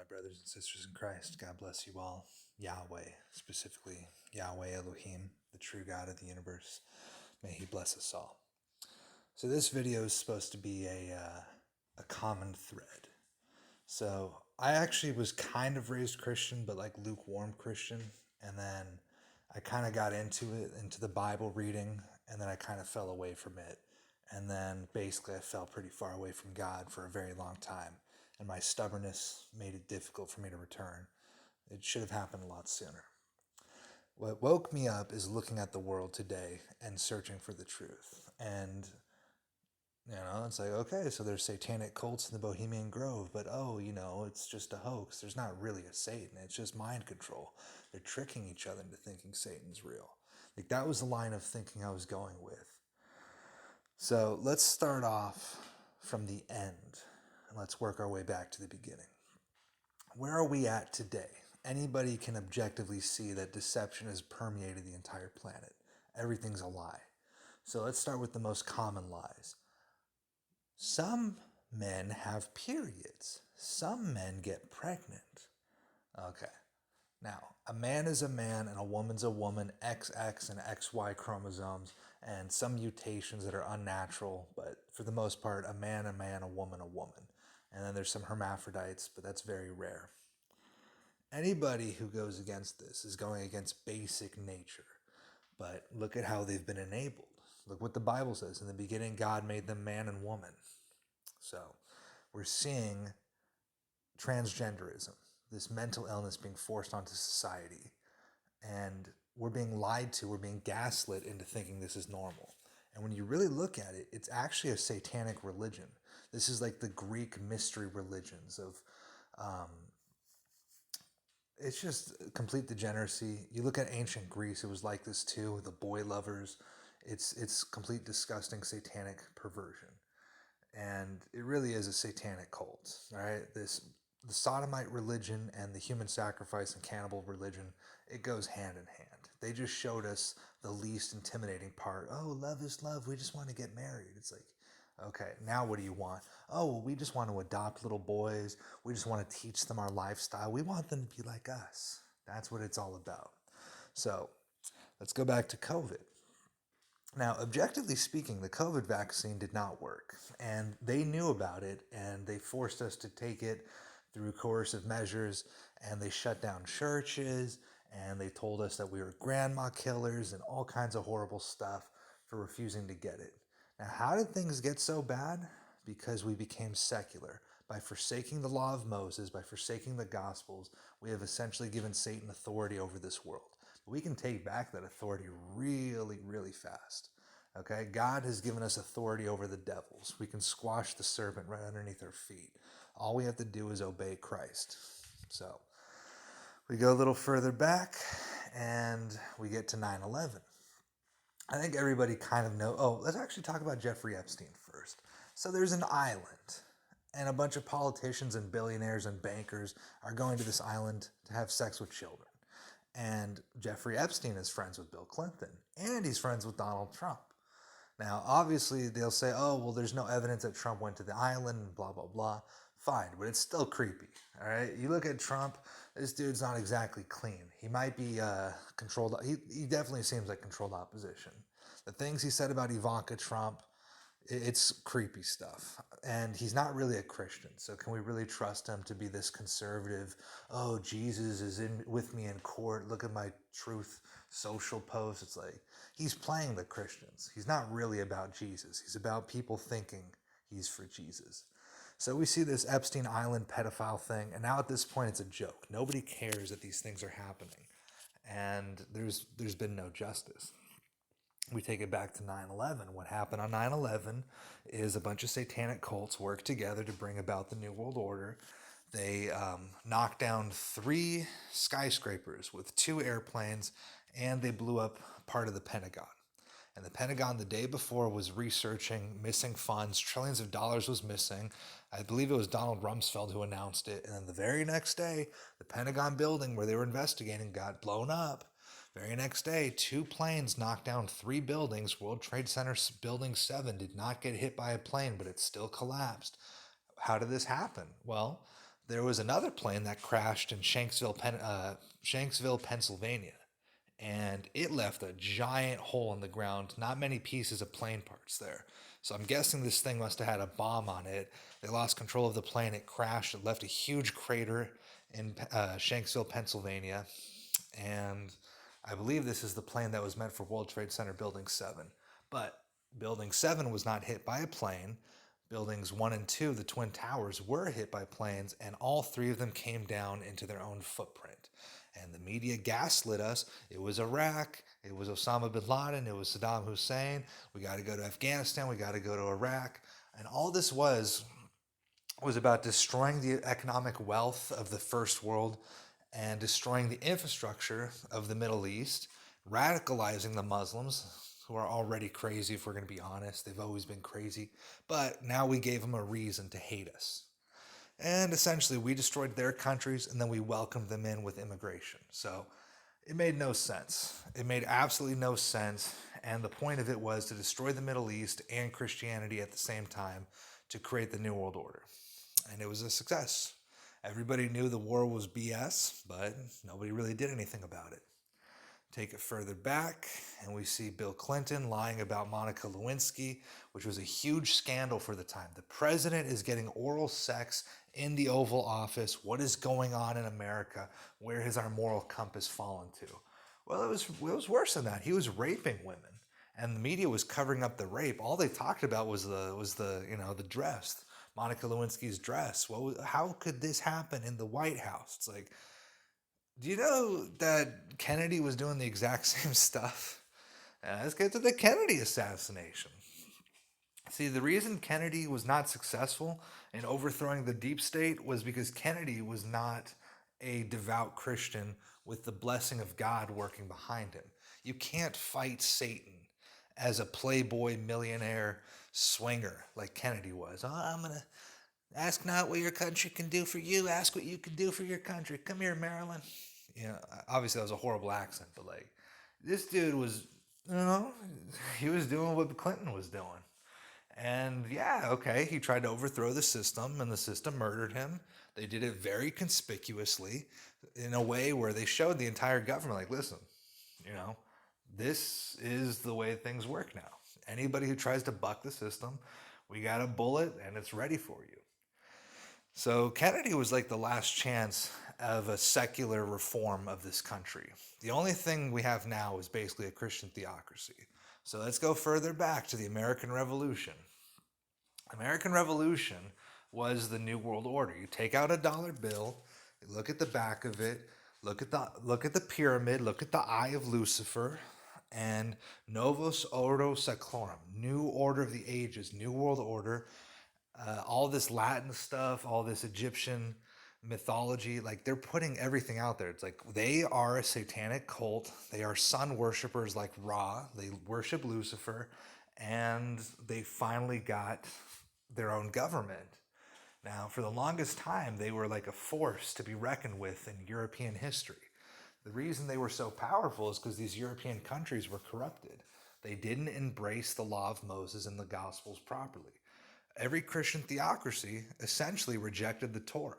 brothers and sisters in Christ. God bless you all. Yahweh, specifically Yahweh Elohim, the true God of the universe. May He bless us all. So this video is supposed to be a common thread. So I actually was kind of raised Christian, but like lukewarm Christian, and then I kind of got into the Bible reading, and then I kind of fell away from it. And then basically I fell pretty far away from God for a very long time. And my stubbornness made it difficult for me to return. It should have happened a lot sooner. What woke me up is looking at the world today and searching for the truth. And, it's like, okay, so there's satanic cults in the Bohemian Grove, but it's just a hoax. There's not really a Satan. It's just mind control. They're tricking each other into thinking Satan's real. Like, that was the line of thinking I was going with. So let's start off from the end and let's work our way back to the beginning. Where are we at today? Anybody can objectively see that deception has permeated the entire planet. Everything's a lie. So let's start with the most common lies. Some men have periods. Some men get pregnant. Okay. Now, a man is a man and a woman's a woman, XX and XY chromosomes, and some mutations that are unnatural, but for the most part, a man, a woman, a woman. And then there's some hermaphrodites, but that's very rare. Anybody who goes against this is going against basic nature. But look at how they've been enabled. Look what the Bible says. In the beginning, God made them man and woman. So we're seeing transgenderism, this mental illness being forced onto society. And we're being lied to, we're being gaslit into thinking this is normal. And when you really look at it, it's actually a satanic religion. This is like the Greek mystery religions of, it's just complete degeneracy. You look at ancient Greece, it was like this too, the boy lovers. It's complete disgusting satanic perversion. And it really is a satanic cult, all right? The sodomite religion and the human sacrifice and cannibal religion, it goes hand in hand. They just showed us the least intimidating part. Oh, love is love. We just want to get married. It's like, okay, now what do you want? Oh, well, we just want to adopt little boys. We just want to teach them our lifestyle. We want them to be like us. That's what it's all about. So let's go back to COVID. Now, objectively speaking, the COVID vaccine did not work, and they knew about it, and they forced us to take it through coercive measures, and they shut down churches, and they told us that we were grandma killers and all kinds of horrible stuff for refusing to get it. Now, how did things get so bad? Because we became secular. By forsaking the law of Moses, by forsaking the Gospels, we have essentially given Satan authority over this world. But we can take back that authority really, really fast. Okay? God has given us authority over the devils. We can squash the serpent right underneath our feet. All we have to do is obey Christ. So we go a little further back and we get to 9/11. I think everybody kind of knows. Oh, let's actually talk about Jeffrey Epstein first. So there's an island, and a bunch of politicians and billionaires and bankers are going to this island to have sex with children. And Jeffrey Epstein is friends with Bill Clinton, and he's friends with Donald Trump. Now, obviously, they'll say, oh, well, there's no evidence that Trump went to the island, blah, blah, blah. Fine, but it's still creepy, all right? You look at Trump, this dude's not exactly clean. He might be controlled. He definitely seems like controlled opposition. The things he said about Ivanka Trump, it's creepy stuff. And he's not really a Christian, so can we really trust him to be this conservative, oh, Jesus is with me in court, look at my truth social posts. It's like, he's playing the Christians. He's not really about Jesus. He's about people thinking he's for Jesus. So we see this Epstein Island pedophile thing, and now at this point it's a joke. Nobody cares that these things are happening, and there's been no justice. We take it back to 9/11. What happened on 9/11 is a bunch of satanic cults worked together to bring about the New World Order. They knocked down 3 skyscrapers with 2 airplanes, and they blew up part of the Pentagon. And the Pentagon the day before was researching missing funds. Trillions of dollars was missing. I believe it was Donald Rumsfeld who announced it. And then the very next day, the Pentagon building where they were investigating got blown up. Very next day, 2 planes knocked down 3 buildings. World Trade Center Building 7 did not get hit by a plane, but it still collapsed. How did this happen? Well, there was another plane that crashed in Shanksville, Pennsylvania, and it left a giant hole in the ground. Not many pieces of plane parts there. So I'm guessing this thing must have had a bomb on it. They lost control of the plane. It crashed. It left a huge crater in Shanksville, Pennsylvania. And I believe this is the plane that was meant for World Trade Center Building 7. But Building 7 was not hit by a plane. Buildings 1 and 2, the Twin Towers, were hit by planes, and all three of them came down into their own footprint. And the media gaslit us. It was Iraq, it was Osama bin Laden, it was Saddam Hussein. We got to go to Afghanistan, we got to go to Iraq. And all this was about destroying the economic wealth of the first world and destroying the infrastructure of the Middle East, radicalizing the Muslims, who are already crazy, if we're going to be honest. They've always been crazy. But now we gave them a reason to hate us. And essentially, we destroyed their countries, and then we welcomed them in with immigration. So it made no sense. It made absolutely no sense. And the point of it was to destroy the Middle East and Christianity at the same time to create the New World Order. And it was a success. Everybody knew the war was BS, but nobody really did anything about it. Take it further back, and we see Bill Clinton lying about Monica Lewinsky, which was a huge scandal for the time. The president is getting oral sex in the Oval Office. What is going on in America? Where has our moral compass fallen to? Well, it was worse than that. He was raping women, and the media was covering up the rape. All they talked about was the dress, Monica Lewinsky's dress. How could this happen in the White House? It's like, do you know that Kennedy was doing the exact same stuff? Let's get to the Kennedy assassination. See, the reason Kennedy was not successful in overthrowing the deep state was because Kennedy was not a devout Christian with the blessing of God working behind him. You can't fight Satan as a playboy millionaire swinger like Kennedy was. I'm going to ask not what your country can do for you, ask what you can do for your country. Come here, Maryland. Obviously that was a horrible accent, but like, this dude was, he was doing what Clinton was doing. And yeah, okay, he tried to overthrow the system, and the system murdered him. They did it very conspicuously in a way where they showed the entire government, like, listen, this is the way things work now. Anybody who tries to buck the system, we got a bullet, and it's ready for you. So Kennedy was like the last chance of a secular reform of this country. The only thing we have now is basically a Christian theocracy. So let's go further back to the American Revolution. American Revolution was the New World Order. You take out a dollar bill, you look at the back of it, look at the pyramid, look at the eye of Lucifer, and Novus Ordo Seclorum, New Order of the Ages, New World Order. All this Latin stuff, all this Egyptian mythology, like they're putting everything out there. It's like they are a satanic cult. They are sun worshipers like Ra. They worship Lucifer, and they finally got their own government. Now, for the longest time, they were like a force to be reckoned with in European history. The reason they were so powerful is because these European countries were corrupted. They didn't embrace the law of Moses and the Gospels properly. Every Christian theocracy essentially rejected the Torah.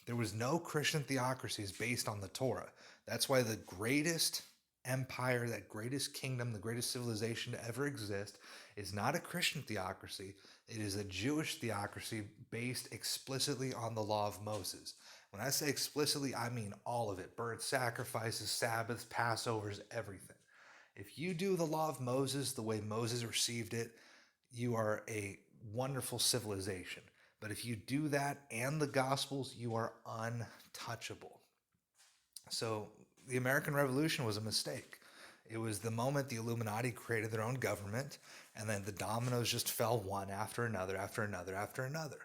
There was no Christian theocracies based on the Torah. That's why the greatest empire, that greatest kingdom, the greatest civilization to ever exist is not a Christian theocracy. It is a Jewish theocracy based explicitly on the law of Moses. When I say explicitly, I mean all of it. Burnt sacrifices, Sabbaths, Passovers, everything. If you do the law of Moses the way Moses received it, you are a wonderful civilization. But if you do that and the Gospels, you are untouchable. So the American Revolution was a mistake. It was the moment the Illuminati created their own government, and then the dominoes just fell one after another, after another, after another.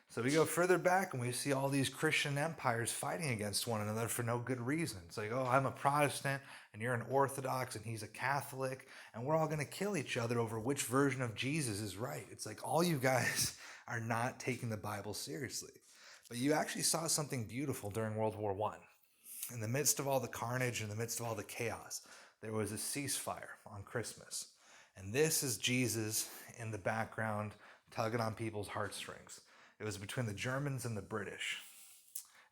So we go further back and we see all these Christian empires fighting against one another for no good reason. It's like, oh, I'm a Protestant and you're an Orthodox and he's a Catholic, and we're all going to kill each other over which version of Jesus is right. It's like all you guys are not taking the Bible seriously. But you actually saw something beautiful during World War I. In the midst of all the carnage, in the midst of all the chaos, there was a ceasefire on Christmas. And this is Jesus in the background tugging on people's heartstrings. It was between the Germans and the British.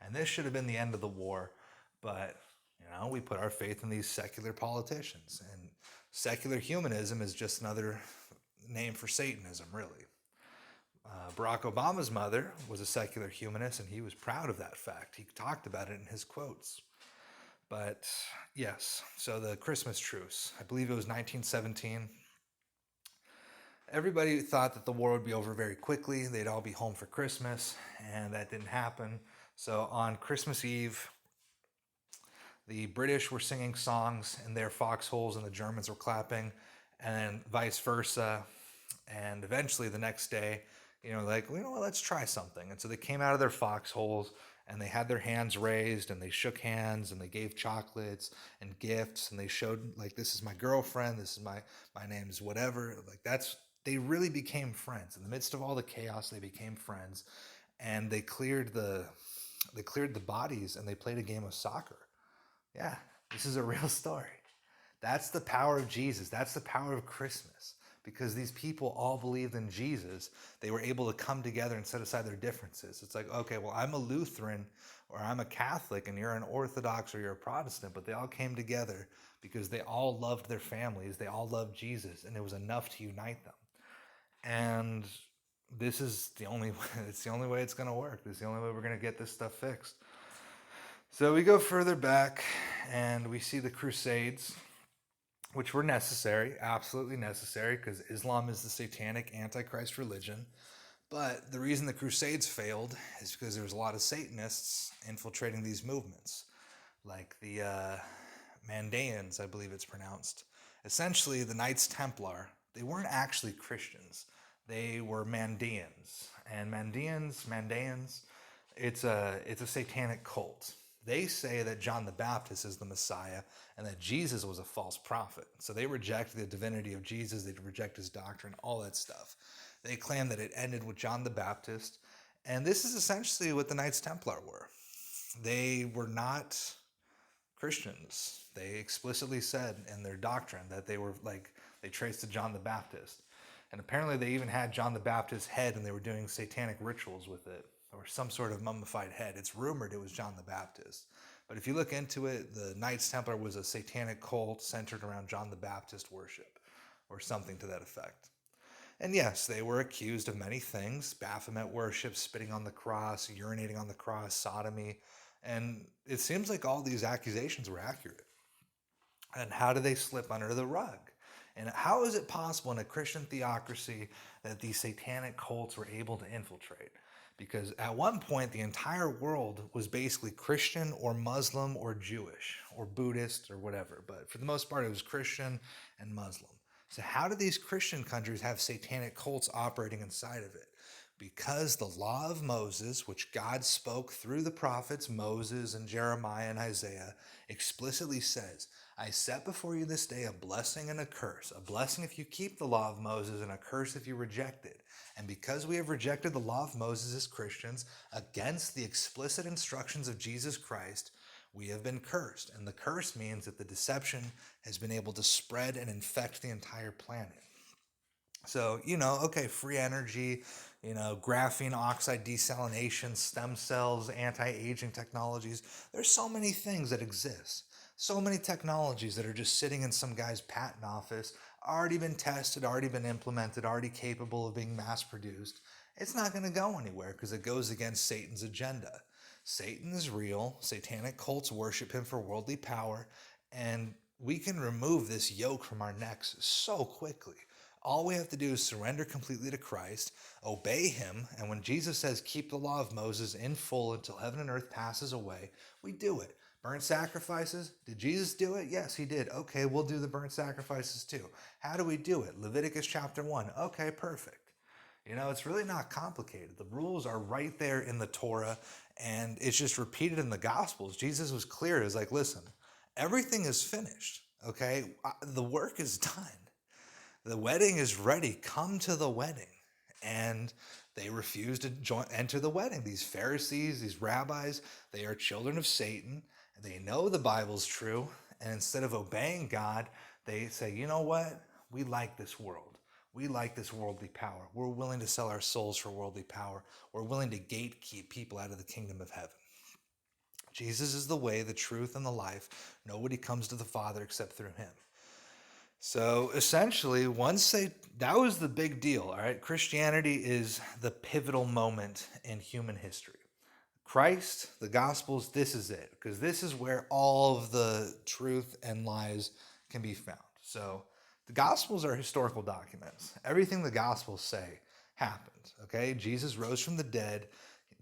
And this should have been the end of the war, but we put our faith in these secular politicians. And secular humanism is just another name for Satanism, really. Barack Obama's mother was a secular humanist, and he was proud of that fact. He talked about it in his quotes. But yes, so the Christmas truce, I believe it was 1917. Everybody thought that the war would be over very quickly. They'd all be home for Christmas, and that didn't happen. So on Christmas Eve, the British were singing songs in their foxholes and the Germans were clapping, and vice versa. And eventually the next day, let's try something. And so they came out of their foxholes and they had their hands raised and they shook hands and they gave chocolates and gifts and they showed, like, this is my girlfriend, this is my name's whatever. They really became friends. In the midst of all the chaos, they became friends, and they cleared the bodies and they played a game of soccer. Yeah, this is a real story. That's the power of Jesus. That's the power of Christmas. Because these people all believed in Jesus, they were able to come together and set aside their differences. It's like, okay, well, I'm a Lutheran or I'm a Catholic and you're an Orthodox or you're a Protestant, but they all came together because they all loved their families. They all loved Jesus, and it was enough to unite them. And this is the only way, it's the only way it's going to work. This is the only way we're going to get this stuff fixed. So we go further back and we see the Crusades, which were necessary, absolutely necessary, because Islam is the satanic Antichrist religion. But the reason the Crusades failed is because there was a lot of Satanists infiltrating these movements, like the Mandaeans, I believe it's pronounced. Essentially, the Knights Templar, they weren't actually Christians. They were Mandaeans. And Mandaeans, it's a satanic cult. They say that John the Baptist is the Messiah and that Jesus was a false prophet. So they reject the divinity of Jesus, they reject his doctrine, all that stuff. They claim that it ended with John the Baptist. And this is essentially what the Knights Templar were. They were not Christians. They explicitly said in their doctrine that they traced to John the Baptist. And apparently they even had John the Baptist's head and they were doing satanic rituals with it, or some sort of mummified head. It's rumored it was John the Baptist. But if you look into it, the Knights Templar was a satanic cult centered around John the Baptist worship, or something to that effect. And yes, they were accused of many things: Baphomet worship, spitting on the cross, urinating on the cross, sodomy. And it seems like all these accusations were accurate. And how do they slip under the rug? And how is it possible in a Christian theocracy that these satanic cults were able to infiltrate? Because at one point, the entire world was basically Christian or Muslim or Jewish or Buddhist or whatever. But for the most part, it was Christian and Muslim. So how do these Christian countries have satanic cults operating inside of it? Because the law of Moses, which God spoke through the prophets Moses and Jeremiah and Isaiah, explicitly says, I set before you this day a blessing and a curse. A blessing if you keep the law of Moses, and a curse if you reject it. And because we have rejected the law of Moses as Christians against the explicit instructions of Jesus Christ, we have been cursed. And the curse means that the deception has been able to spread and infect the entire planet. So, free energy, graphene oxide desalination, stem cells, anti-aging technologies. There's so many things that exist. So many technologies that are just sitting in some guy's patent office, already been tested, already been implemented, already capable of being mass produced. It's not going to go anywhere because it goes against Satan's agenda. Satan is real. Satanic cults worship him for worldly power. And we can remove this yoke from our necks so quickly. All we have to do is surrender completely to Christ, obey him, and when Jesus says, keep the law of Moses in full until heaven and earth passes away, we do it. Burnt sacrifices, did Jesus do it? Yes, he did. Okay, we'll do the burnt sacrifices too. How do we do it? Leviticus chapter 1. Okay, perfect. It's really not complicated. The rules are right there in the Torah, and it's just repeated in the Gospels. Jesus was clear. He was like, listen, everything is finished, okay? The work is done. The wedding is ready. Come to the wedding. And they refuse to enter the wedding. These Pharisees, these rabbis, they are children of Satan. They know the Bible's true. And instead of obeying God, they say, you know what? We like this world. We like this worldly power. We're willing to sell our souls for worldly power. We're willing to gatekeep people out of the kingdom of heaven. Jesus is the way, the truth, and the life. Nobody comes to the Father except through him. So essentially, that was the big deal, all right? Christianity is the pivotal moment in human history. Christ, the Gospels, this is it, because this is where all of the truth and lies can be found. So the Gospels are historical documents. Everything the Gospels say happened, okay? Jesus rose from the dead.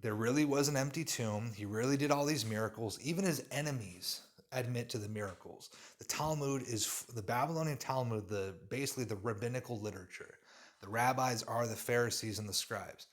There really was an empty tomb. He really did all these miracles. Even his enemies admit to the miracles. The Babylonian Talmud, basically the rabbinical literature. The rabbis are the Pharisees and the scribes.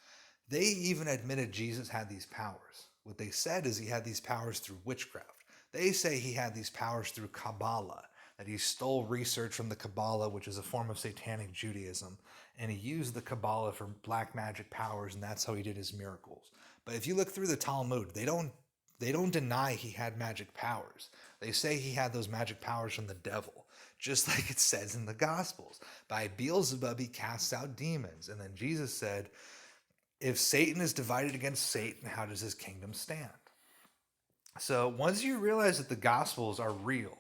They even admitted Jesus had these powers. What they said is he had these powers through witchcraft. They say he had these powers through Kabbalah, that he stole research from the Kabbalah, which is a form of satanic Judaism, and he used the Kabbalah for black magic powers, and that's how he did his miracles. But if you look through the Talmud, they don't deny he had magic powers. They say he had those magic powers from the devil, just like it says in the Gospels. By Beelzebub he casts out demons. And then Jesus said, if Satan is divided against Satan, how does his kingdom stand? So once you realize that the Gospels are real,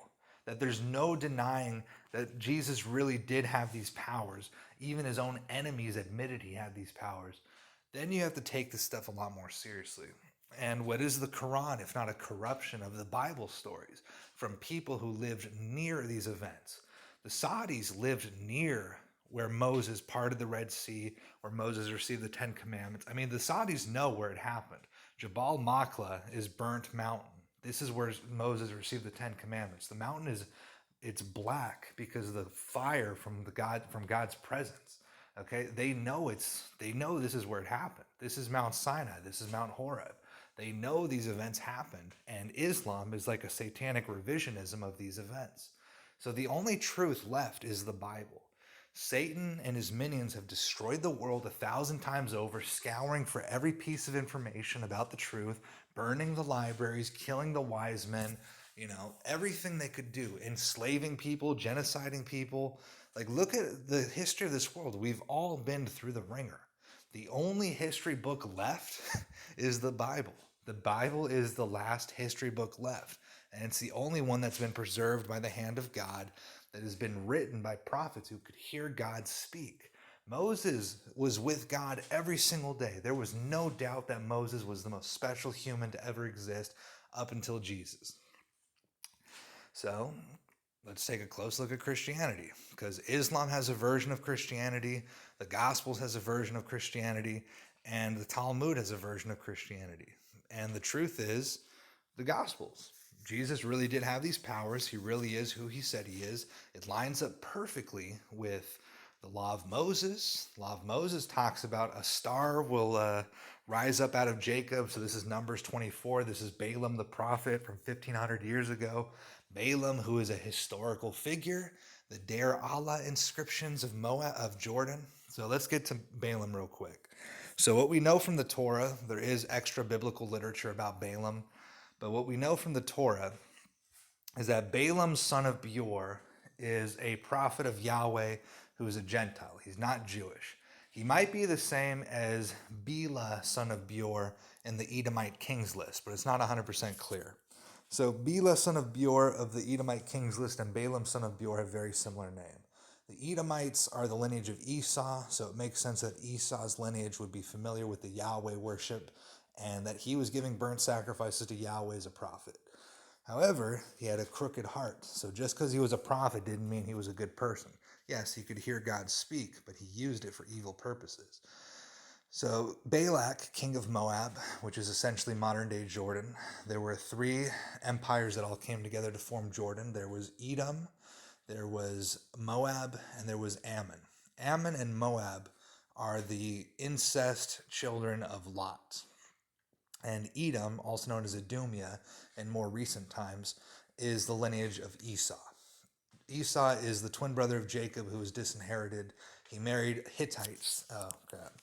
that there's no denying that Jesus really did have these powers, even his own enemies admitted he had these powers, then you have to take this stuff a lot more seriously. And what is the Quran if not a corruption of the Bible stories from people who lived near these events? The Saudis lived near where Moses parted the Red Sea, where Moses received the Ten Commandments. I mean, the Saudis know where it happened. Jabal Maqla is burnt mountain. This is where Moses received the Ten Commandments. The mountain it's black because of the fire from God's presence. Okay, they know this is where it happened. This is Mount Sinai. This is Mount Horeb. They know these events happened, and Islam is like a satanic revisionism of these events. So the only truth left is the Bible. Satan and his minions have destroyed the world 1,000 times over, scouring for every piece of information about the truth, burning the libraries, killing the wise men, everything they could do, enslaving people, genociding people. Like, look at the history of this world. We've all been through the ringer. The only history book left is the Bible. The Bible is the last history book left, and it's the only one that's been preserved by the hand of God, that has been written by prophets who could hear God speak. Moses was with God every single day. There was no doubt that Moses was the most special human to ever exist up until Jesus. So let's take a close look at Christianity, because Islam has a version of Christianity, the Gospels has a version of Christianity, and the Talmud has a version of Christianity. And the truth is, the Gospels. Jesus really did have these powers. He really is who he said he is. It lines up perfectly with the law of Moses. The law of Moses talks about a star will rise up out of Jacob. So this is Numbers 24. This is Balaam the prophet from 1,500 years ago. Balaam, who is a historical figure. The Deir Allah inscriptions of Moab, of Jordan. So let's get to Balaam real quick. So what we know from the Torah, there is extra biblical literature about Balaam. But what we know from the Torah is that Balaam, son of Beor, is a prophet of Yahweh who is a Gentile. He's not Jewish. He might be the same as Bela, son of Beor, in the Edomite kings list, but it's not 100% clear. So Bela, son of Beor of the Edomite kings list, and Balaam, son of Beor, have very similar name. The Edomites are the lineage of Esau, so it makes sense that Esau's lineage would be familiar with the Yahweh worship, and that he was giving burnt sacrifices to Yahweh as a prophet. However, he had a crooked heart, so just because he was a prophet didn't mean he was a good person. Yes, he could hear God speak, but he used it for evil purposes. So Balak, king of Moab, which is essentially modern-day Jordan, there were 3 empires that all came together to form Jordan. There was Edom, there was Moab, and there was Ammon. Ammon and Moab are the incest children of Lot. And Edom, also known as Idumea in more recent times, is the lineage of Esau. Esau is the twin brother of Jacob who was disinherited. He married Hittites. Oh, crap.